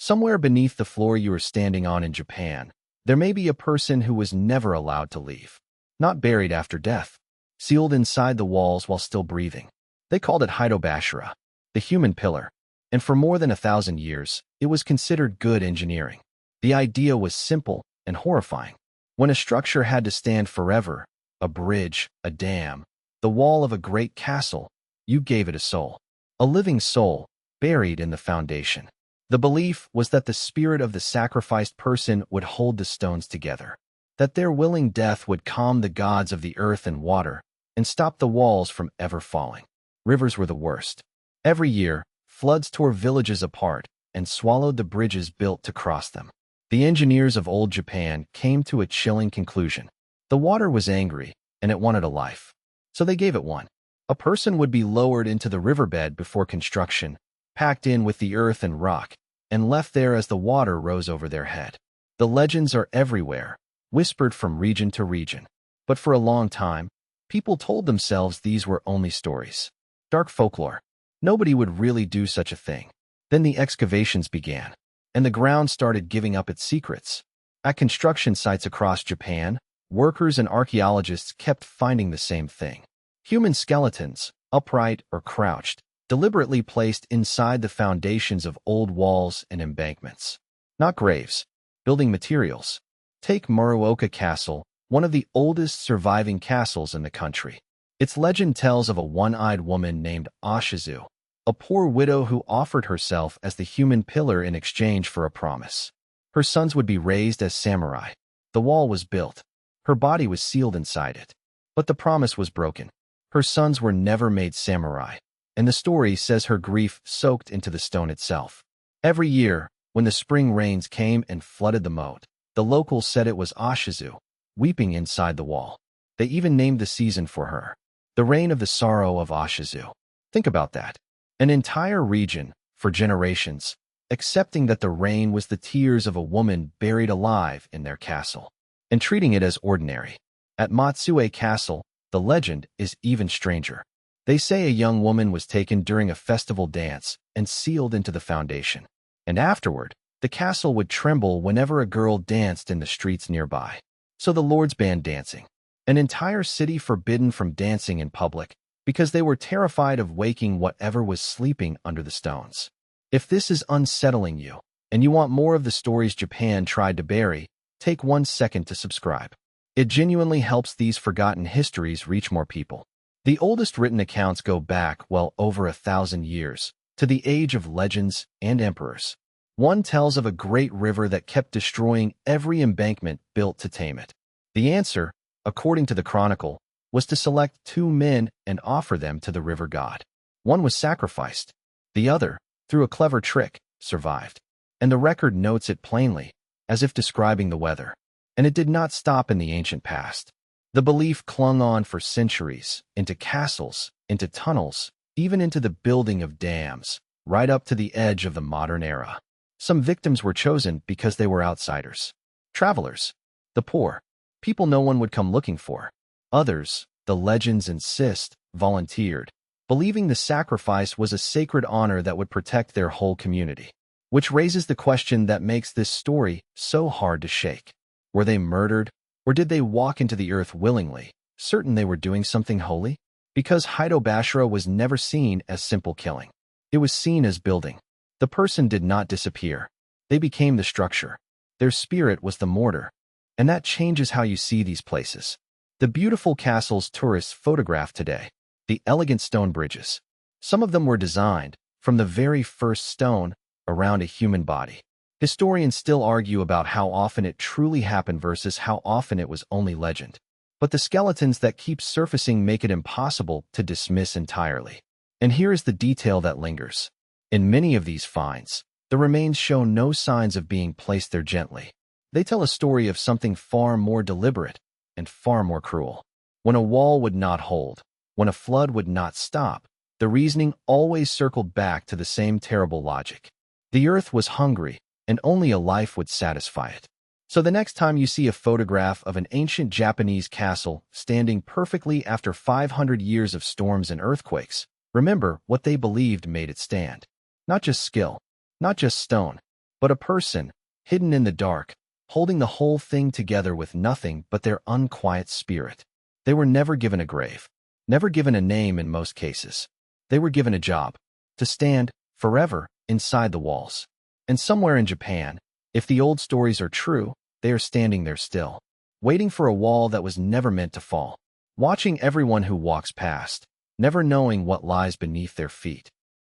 Somewhere beneath the floor you are standing on in Japan, there may be a person who was never allowed to leave. Not buried after death, sealed inside the walls while still breathing. They called it Hitobashira, the human pillar, and for more than 1,000 years, it was considered good engineering. The idea was simple and horrifying. When a structure had to stand forever, a bridge, a dam, the wall of a great castle, you gave it a soul. A living soul, buried in the foundation. The belief was that the spirit of the sacrificed person would hold the stones together, that their willing death would calm the gods of the earth and water, and stop the walls from ever falling. Rivers were the worst. Every year, floods tore villages apart and swallowed the bridges built to cross them. The engineers of old Japan came to a chilling conclusion. The water was angry, and it wanted a life. So they gave it one. A person would be lowered into the riverbed before construction, packed in with the earth and rock, and left there as the water rose over their head. The legends are everywhere, whispered from region to region. But for a long time, people told themselves these were only stories. Dark folklore. Nobody would really do such a thing. Then the excavations began, and the ground started giving up its secrets. At construction sites across Japan, workers and archaeologists kept finding the same thing. Human skeletons, upright or crouched, deliberately placed inside the foundations of old walls and embankments. Not graves, building materials. Take Muruoka Castle, one of the oldest surviving castles in the country. Its legend tells of a one-eyed woman named Ashizu, a poor widow who offered herself as the human pillar in exchange for a promise. Her sons would be raised as samurai. The wall was built. Her body was sealed inside it. But the promise was broken. Her sons were never made samurai, and the story says her grief soaked into the stone itself. Every year, when the spring rains came and flooded the moat, the locals said it was Ashizu, weeping inside the wall. They even named the season for her, the Rain of the Sorrow of Ashizu. Think about that. An entire region, for generations, accepting that the rain was the tears of a woman buried alive in their castle, and treating it as ordinary. At Matsue Castle, the legend is even stranger. They say a young woman was taken during a festival dance and sealed into the foundation. And afterward, the castle would tremble whenever a girl danced in the streets nearby. So the lords banned dancing. An entire city forbidden from dancing in public because they were terrified of waking whatever was sleeping under the stones. If this is unsettling you, and you want more of the stories Japan tried to bury, take 1 second to subscribe. It genuinely helps these forgotten histories reach more people. The oldest written accounts go back well over 1,000 years, to the age of legends and emperors. One tells of a great river that kept destroying every embankment built to tame it. The answer, according to the chronicle, was to select 2 men and offer them to the river god. One was sacrificed. The other, through a clever trick, survived. And the record notes it plainly, as if describing the weather. And it did not stop in the ancient past. The belief clung on for centuries, into castles, into tunnels, even into the building of dams, right up to the edge of the modern era. Some victims were chosen because they were outsiders. Travelers, the poor, people no one would come looking for. Others, the legends insist, volunteered, believing the sacrifice was a sacred honor that would protect their whole community. Which raises the question that makes this story so hard to shake. Were they murdered, or did they walk into the earth willingly, certain they were doing something holy? Because Hitobashira was never seen as simple killing. It was seen as building. The person did not disappear. They became the structure. Their spirit was the mortar. And that changes how you see these places. The beautiful castles tourists photograph today, the elegant stone bridges. Some of them were designed, from the very first stone, around a human body. Historians still argue about how often it truly happened versus how often it was only legend. But the skeletons that keep surfacing make it impossible to dismiss entirely. And here is the detail that lingers. In many of these finds, the remains show no signs of being placed there gently. They tell a story of something far more deliberate and far more cruel. When a wall would not hold, when a flood would not stop, the reasoning always circled back to the same terrible logic. The earth was hungry, and only a life would satisfy it. So the next time you see a photograph of an ancient Japanese castle standing perfectly after 500 years of storms and earthquakes, remember what they believed made it stand. Not just skill, not just stone, but a person, hidden in the dark, holding the whole thing together with nothing but their unquiet spirit. They were never given a grave, never given a name in most cases. They were given a job, to stand, forever, inside the walls. And somewhere in Japan, if the old stories are true, they are standing there still, waiting for a wall that was never meant to fall, watching everyone who walks past, never knowing what lies beneath their feet.